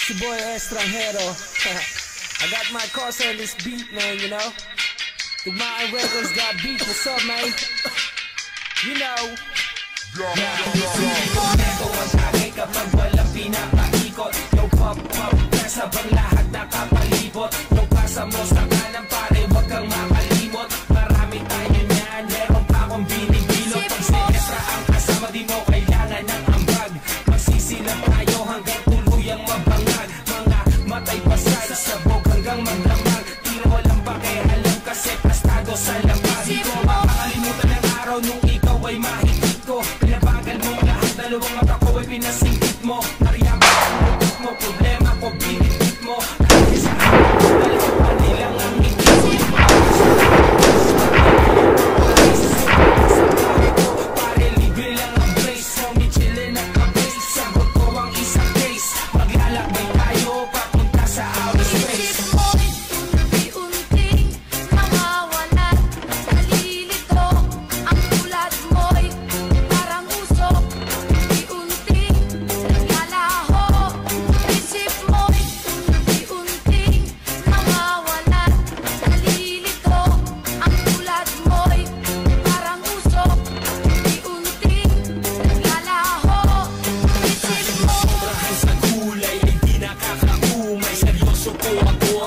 It's your boy Estranjero. I got my cosa on this beat, man, you know. Tugmaan Records got beat, what's up, man? You know. Ang tagay kapag walang pinapaikot. No pop-pop, kasabang lahat nakapalibot. No pasa mo sa kanan pare, wag kang makalimot. Marami tayo niyan, meron pa akong binibilot. Pag si Estra ang kasama, di mo kailangan ng ambag. Magsisilap tayo hanggang tuluyang mabangag. Mga matay pasay, sabog hanggang maglamag. Tira walang pakialam kasi pastado sa lamag. Di ko makakalimutan ng araw nung ikaw ay mahigit ko. Pinabagal mong lahat, dalawang mata ko ay pinasingkit mo. Nariyama ang lukot mo, problema ko binigit mo. Kasi sa akin, alam pa nilang ang higit ko. Pare libre lang ang brace, homie chillin' at ka-base. Sagot ko ang isang case, maglalakbay tayo papunta sa outer space.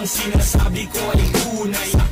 Sinasabi ko ay tunay.